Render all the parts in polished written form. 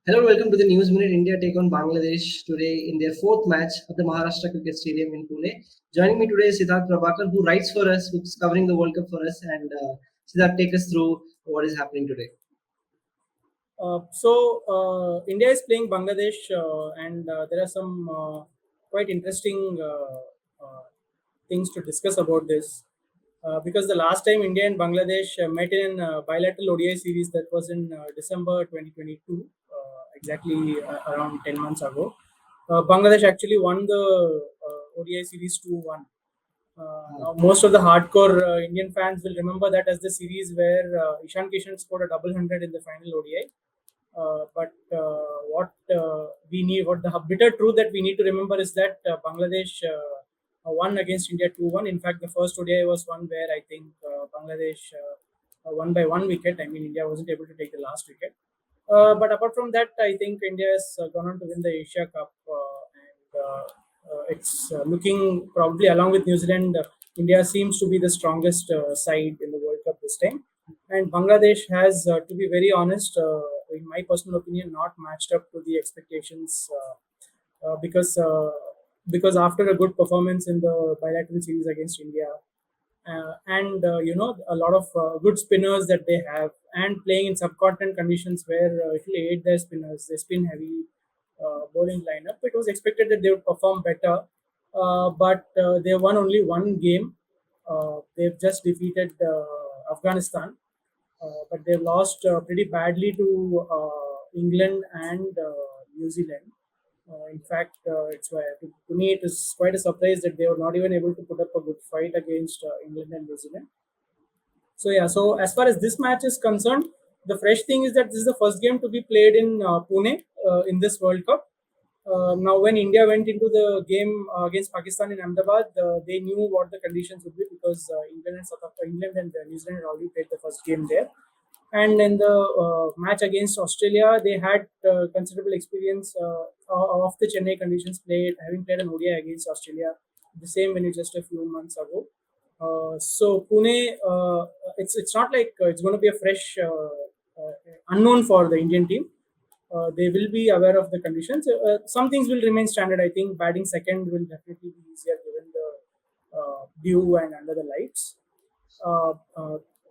Hello, welcome to the News Minute. India take on Bangladesh today in their fourth match at the Maharashtra Cricket Stadium in Pune. Joining me today is Siddharth Prabhakar, who writes for us, who's covering the World Cup for us. And Siddharth, take us through what is happening today. India is playing Bangladesh, and there are some quite interesting things to discuss about this. Because the last time India and Bangladesh met in a bilateral ODI series, that was in December 2022, exactly around 10 months ago. Bangladesh actually won the ODI series 2-1. Now, most of the hardcore Indian fans will remember that as the series where Ishan Kishan scored a double hundred in the final ODI. What the bitter truth that we need to remember is that Bangladesh won against India 2-1. In fact, the first ODI was one where I think Bangladesh won by one wicket. I mean, India wasn't able to take the last wicket. But apart from that, I think India has gone on to win the Asia Cup, and it's looking probably along with New Zealand. India seems to be the strongest side in the World Cup this time, and Bangladesh has, to be very honest, in my personal opinion, not matched up to the expectations because after a good performance in the bilateral series against India, and a lot of good spinners that they have, and playing in subcontinent conditions where it will aid their spinners, they spin heavy bowling lineup. It was expected that they would perform better, but they won only one game. They've just defeated Afghanistan, but they've lost pretty badly to England and New Zealand. In fact, to me it is quite a surprise that they were not even able to put up a good fight against England and New Zealand. So as far as this match is concerned, the fresh thing is that this is the first game to be played in Pune in this World Cup. Now, when India went into the game against Pakistan in Ahmedabad, they knew what the conditions would be because England and New Zealand had already played the first game there. And in the match against Australia, they had considerable experience of the Chennai conditions, having played an ODI against Australia, the same venue just a few months ago. So Pune, it's not like it's going to be a fresh unknown for the Indian team. They will be aware of the conditions. Some things will remain standard. I think batting second will definitely be easier given the view and under the lights.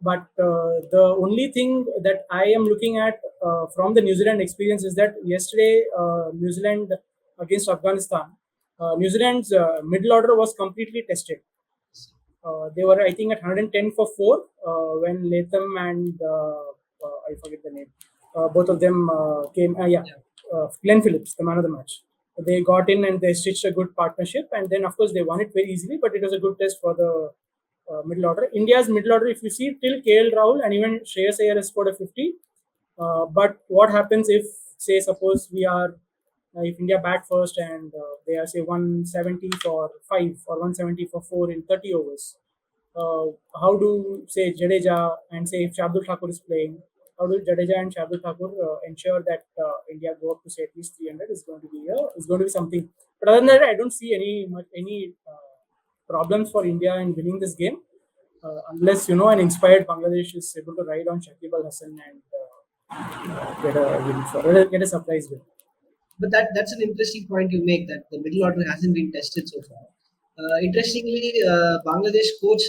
But the only thing that I am looking at from the New Zealand experience is that yesterday, New Zealand against Afghanistan, New Zealand's middle order was completely tested. They were, I think, at 110 for 4 when Latham and I forget the name. Both of them came. Glenn Phillips, the man of the match. They got in and they stitched a good partnership, and then of course they won it very easily. But it was a good test for the middle order. India's middle order, if you see, till KL Rahul and even Shreyas Iyer has scored a 50. But what happens if, say, suppose if India bat first and they are, say, 170 for 5 or 170 for 4 in 30 overs? How do, say, Jadeja and, say, if Shardul Thakur is playing, how do Jadeja and Shardul Thakur ensure that India go up to, say, at least 300 is going to be something. But other than that, I don't see any problems for India in winning this game, unless an inspired Bangladesh is able to ride on Shakib Al Hasan and get a surprise win. But that's an interesting point you make, that the middle order hasn't been tested so far. Interestingly, Bangladesh coach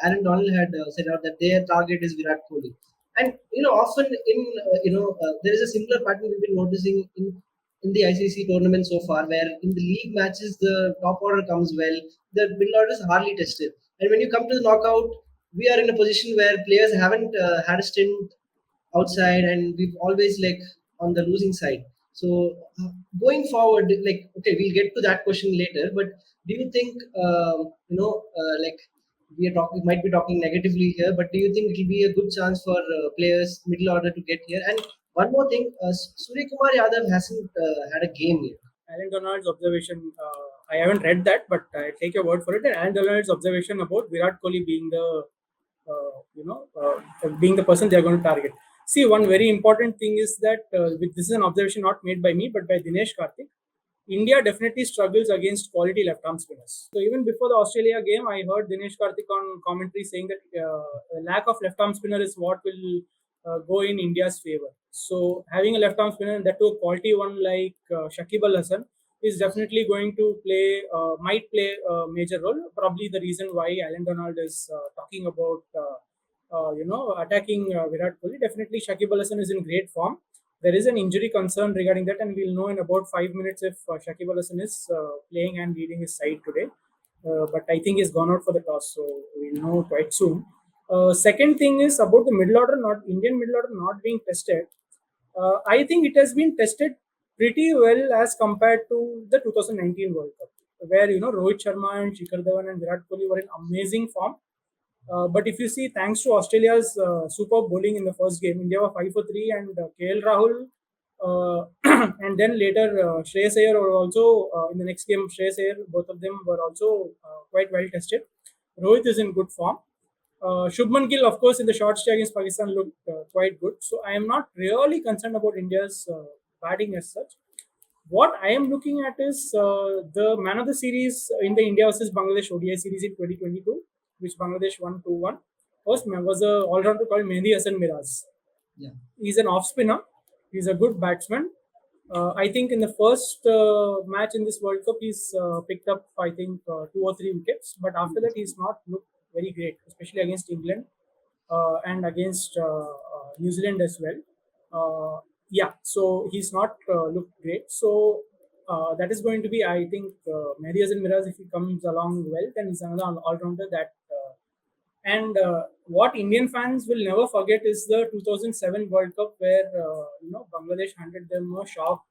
Aaron Donald had said out that their target is Virat Kohli. And often there is a similar pattern we've been noticing in the ICC tournament so far, where in the league matches the top order comes well, the middle order is hardly tested, and when you come to the knockout, we are in a position where players haven't had a stint outside, and we've always like on the losing side. So going forward, like, okay, we'll get to that question later, but do you think like we might be talking negatively here, but do you think it will be a good chance for players middle order to get here? And one more thing, Surya Kumar Yadav hasn't had a game yet. Alan Donald's observation, I haven't read that, but I take your word for it. And Alan Donald's observation about Virat Kohli being being the person they are going to target. See, one very important thing is that this is an observation not made by me, but by Dinesh Karthik. India definitely struggles against quality left-arm spinners. So even before the Australia game, I heard Dinesh Karthik on commentary saying that lack of left-arm spinner is what will go in India's favor. So having a left arm spinner, that too a quality one like Shakib Al Hasan, is definitely going to might play a major role. Probably the reason why Alan Donald is talking about attacking Virat Kohli. Definitely Shakib Al Hasan is in great form. There is an injury concern regarding that, and we'll know in about 5 minutes if Shakib Al Hasan is playing and leading his side today. But I think he's gone out for the toss, so we'll know quite soon. Second thing is about the middle order, not Indian middle order not being tested. I think it has been tested pretty well as compared to the 2019 World Cup, where Rohit Sharma and Shikhar Dhawan and Virat Kohli were in amazing form. But if you see, thanks to Australia's superb bowling in the first game, India were 5 for 3, and KL Rahul, and then later Shreyas Iyer were also in the next game. Shreyas Iyer, both of them were also quite well tested. Rohit is in good form. Shubman Gill, of course, in the short stay against Pakistan looked quite good. So I am not really concerned about India's batting as such. What I am looking at is the man of the series in the India versus Bangladesh ODI series in 2022, which Bangladesh won 2-1. First man was a all-rounder called Mehdi Hasan Miraz. Yeah. He's an off spinner. He's a good batsman. I think in the first match in this World Cup, he's picked up, I think, 2 or 3 wickets. But after that, he's not looked very great, especially against England and against New Zealand as well. So he's not looked great. So that is going to be, I think, Mehdi Hasan Miraz, if he comes along well, then he's another all-rounder that. And what Indian fans will never forget is the 2007 World Cup, where Bangladesh handed them a shock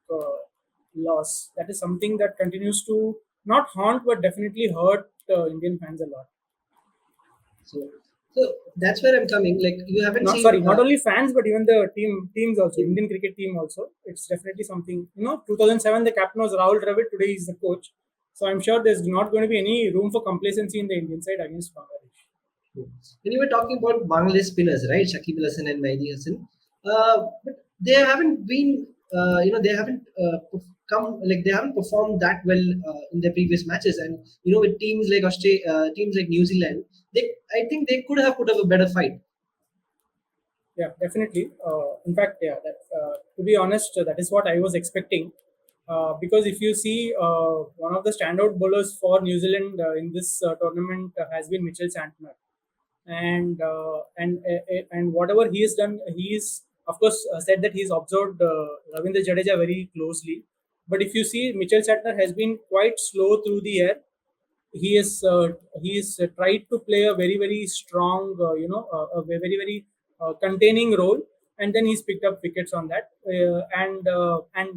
loss. That is something that continues to not haunt but definitely hurt Indian fans a lot. So, so that's where I'm coming. Like you haven't Not seen. sorry, not only fans but even the teams also. Indian cricket team also. It's definitely something. 2007 the captain was Rahul Dravid. Today he's the coach. So I'm sure there's not going to be any room for complacency in the Indian side against Bangladesh. When you were talking about Bangladesh spinners, right? Shakib Al Hasan and Mehdi Hasan, but they haven't been, they haven't they haven't performed that well in their previous matches. And with teams like teams like New Zealand, I think they could have put up a better fight. Yeah, definitely. In fact, yeah, to be honest, that is what I was expecting. Because if you see, one of the standout bowlers for New Zealand in this tournament has been Mitchell Santner, and whatever he has done, he's of course said that he's observed Ravindra Jadeja very closely. But if you see, Mitchell Santner has been quite slow through the air. He is tried to play a very strong, a very containing role, and then he's picked up wickets on that, and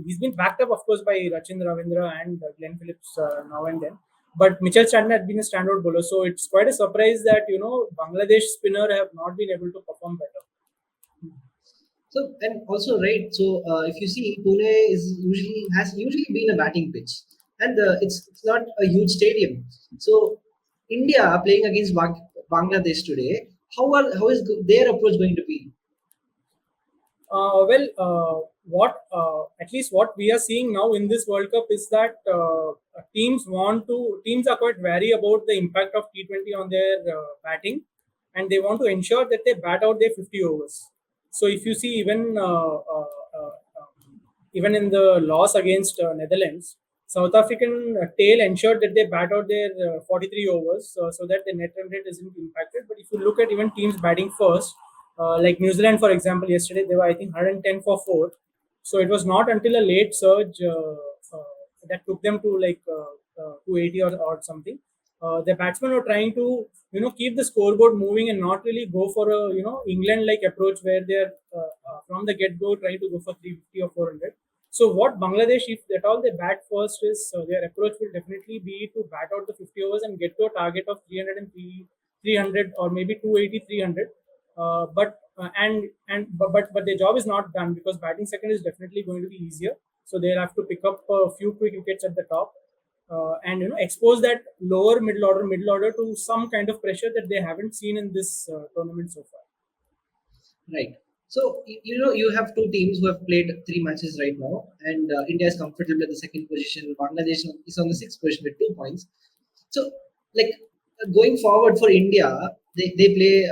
he's been backed up, of course, by Rachin Ravindra and Glenn Phillips now and then. But Mitchell Santner has been a standout bowler, so it's quite a surprise that Bangladesh spinner have not been able to perform better. So and also right. So if you see, Pune has usually been a batting pitch, and it's not a huge stadium. So India playing against Bangladesh today, how is their approach going to be? What at least what we are seeing now in this World Cup is that teams are quite wary about the impact of T20 on their batting, and they want to ensure that they bat out their 50 overs. So if you see, even in the loss against Netherlands, South African tail ensured that they bat out their 43 overs so that the net run rate isn't impacted. But if you look at even teams batting first, like New Zealand, for example, yesterday they were, I think, 110 for 4. So it was not until a late surge that took them to 280 or something. The batsmen were trying to keep the scoreboard moving and not really go for a England like approach where they're from the get go trying to go for 350 or 400. So what Bangladesh, if at all they bat first, is their approach will definitely be to bat out the 50 overs and get to a target of 300 or maybe 280, 300. But their job is not done because batting second is definitely going to be easier. So they'll have to pick up a few quick wickets at the top and expose that lower middle order to some kind of pressure that they haven't seen in this tournament so far. Right. So you have two teams who have played 3 matches right now, and India is comfortable at the second position. Bangladesh is on the sixth position with 2 points. So, like going forward for India, they play.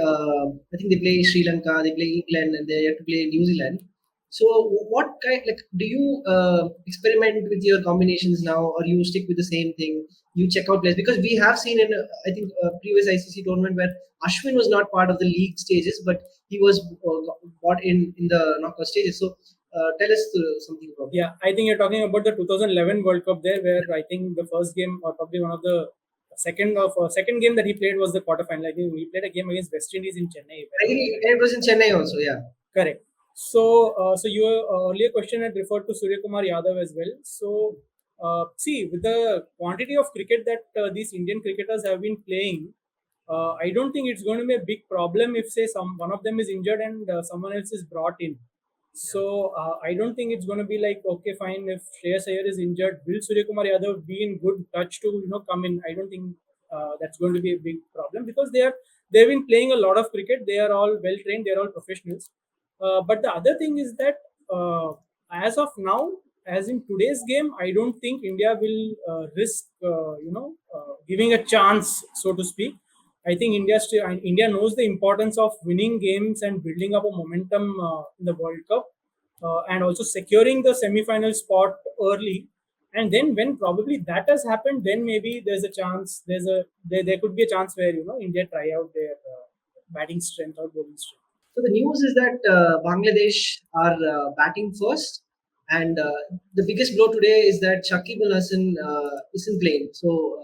I think they play Sri Lanka, they play England, and they have to play New Zealand. So, what kind like do you experiment with your combinations now, or you stick with the same thing? You check out players because we have seen in I think previous ICC tournament where Ashwin was not part of the league stages, but he was brought in the knockout stages. So, tell us something about that. Yeah, I think you're talking about the 2011 World Cup there, where I think the first game or probably one of the second game that he played was the quarterfinal. I think he played a game against West Indies in Chennai. If I I think remember it was in Chennai also. Yeah. correct. So your earlier question had referred to Surya Kumar Yadav as well. So, see, with the quantity of cricket that these Indian cricketers have been playing, I don't think it's going to be a big problem if, say, some one of them is injured and someone else is brought in. So I don't think it's going to be like, okay, fine, if Shreyas Iyer is injured, will Surya Kumar Yadav be in good touch to come in? I don't think that's going to be a big problem because they've been playing a lot of cricket. They are all well trained. They are all professionals. But the other thing is that as of now, as in today's game, I don't think India will risk, giving a chance, so to speak. I think India knows the importance of winning games and building up a momentum in the World Cup, and also securing the semi-final spot early. And then when probably that has happened, then maybe there's a chance. There could be a chance where India try out their batting strength or bowling strength. So the news is that Bangladesh are batting first, and the biggest blow today is that Shakib Al Hasan isn't playing. So,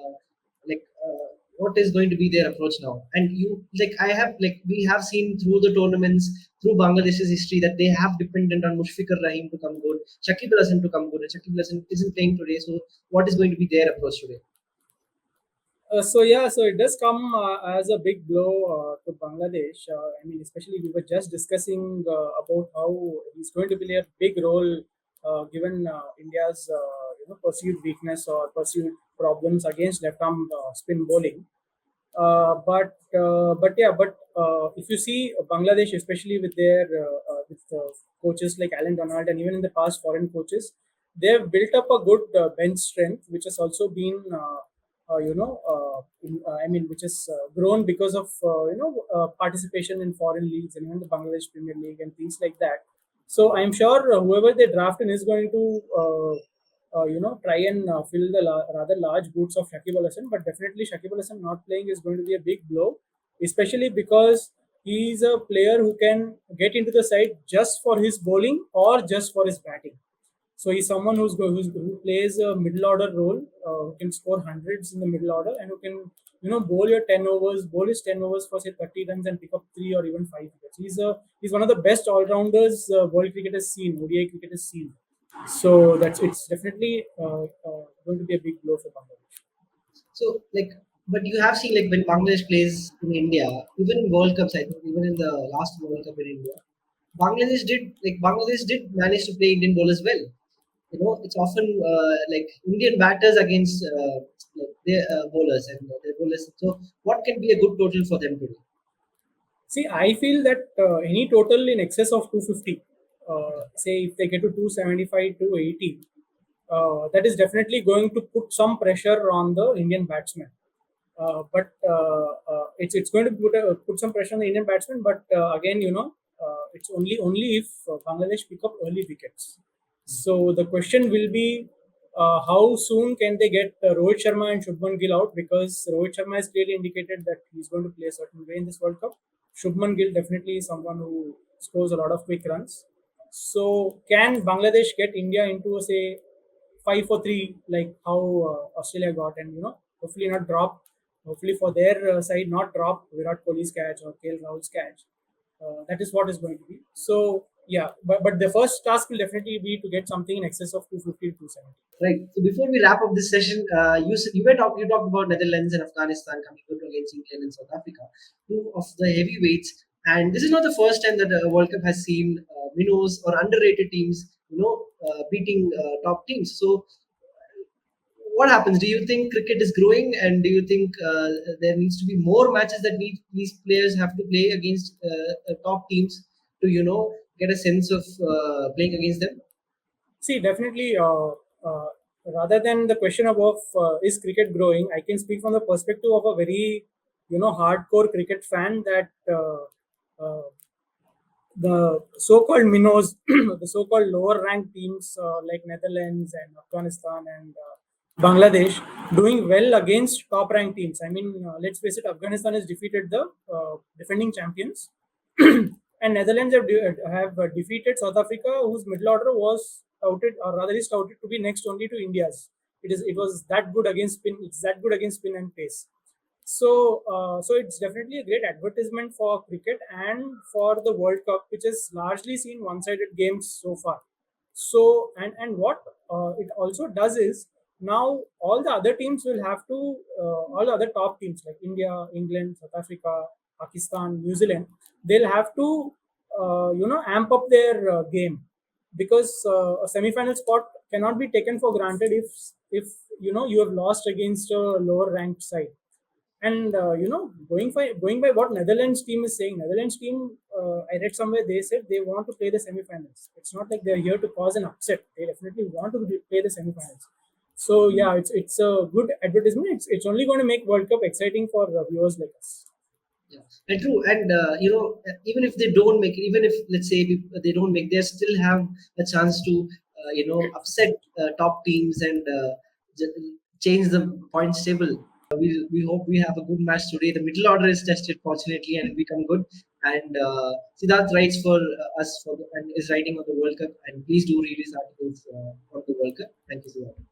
what is going to be their approach now? And you we have seen through the tournaments, through Bangladesh's history, that they have dependent on Mushfiqur Rahim to come good, Shakib Al Hasan to come good, and Shakib Al Hasan isn't playing today. So, what is going to be their approach today? So it does come as a big blow to Bangladesh. I mean, especially we were just discussing about how he's going to play a big role given India's perceived weakness or perceived problems against left-arm spin bowling. But if you see Bangladesh, especially with their coaches like Alan Donald and even in the past foreign coaches, they have built up a good bench strength, which has also been I mean, which has grown because of participation in foreign leagues and even the Bangladesh Premier League and things like that. So I'm sure whoever they draft in is going to try and fill the rather large boots of Shakib Al Hasan. But definitely Shakib Al Hasan not playing is going to be a big blow, especially because he's a player who can get into the side just for his bowling or just for his batting. So he's someone who plays a middle order role, who can score hundreds in the middle order, and who can bowl your 10 overs, bowl his 10 overs for say 30 runs and pick up 3 or even 5 wickets. He's one of the best all rounders world cricket has seen, ODI cricket has seen. So it's definitely going to be a big blow for Bangladesh. So, but you have seen when Bangladesh plays in India, even in World Cups, I think, even in the last World Cup in India, Bangladesh did manage to play Indian bowlers well. It's often Indian batters against their bowlers and their bowlers. So, what can be a good total for them today? See, I feel that any total in excess of 250, say if they get to 275, 280, that is definitely going to put some pressure on the Indian batsman. But it's going to put some pressure on the Indian batsman. But again, it's only if Bangladesh pick up early wickets. So the question will be how soon can they get Rohit Sharma and Shubman Gill out, because Rohit Sharma has clearly indicated that he's going to play a certain way in this World Cup. Shubman Gill definitely is someone who scores a lot of quick runs. So can Bangladesh get India into a say 5 for 3 like how Australia got, and hopefully not drop, hopefully for their side not drop Virat Kohli's catch or KL Rahul's catch. That is what is going to be. So yeah, but the first task will definitely be to get something in excess of 250 to 270. Right. So before we wrap up this session, you talked about Netherlands and Afghanistan coming good against England and South Africa, two of the heavyweights. And this is not the first time that the World Cup has seen minnows or underrated teams, beating top teams. So what happens? Do you think cricket is growing, and do you think there needs to be more matches that these players have to play against top teams to get a sense of playing against them? See, definitely, rather than the question of is cricket growing, I can speak from the perspective of a very hardcore cricket fan that uh, the so-called minnows, the so-called lower-ranked teams like Netherlands and Afghanistan and Bangladesh doing well against top-ranked teams. I mean, let's face it, Afghanistan has defeated the defending champions, and Netherlands have defeated South Africa, whose middle order was touted, or rather is touted to be next only to India's. It was that good against spin. It's that good against spin and pace. So it's definitely a great advertisement for cricket and for the World Cup, which has largely seen one-sided games so far. So and what it also does is, now all the other teams will have to, all the other top teams like India, England, South Africa, Pakistan, New Zealand, they'll have to amp up their game, because a semi-final spot cannot be taken for granted if you have lost against a lower ranked side. And going by what Netherlands team is saying, Netherlands team, I read somewhere they said they want to play the semi-finals. It's not like they're here to cause an upset. They definitely want to play the semi-finals. So yeah, it's a good advertisement. It's only going to make World Cup exciting for viewers like us. Yeah, and true. And even if they don't make it, even if let's say they don't make, they still have a chance to upset top teams and change the points table. We hope we have a good match today. The middle order is tested fortunately and become good. And Siddharth writes for us and is writing on the World Cup. And please do read his articles on the World Cup. Thank you, Siddharth.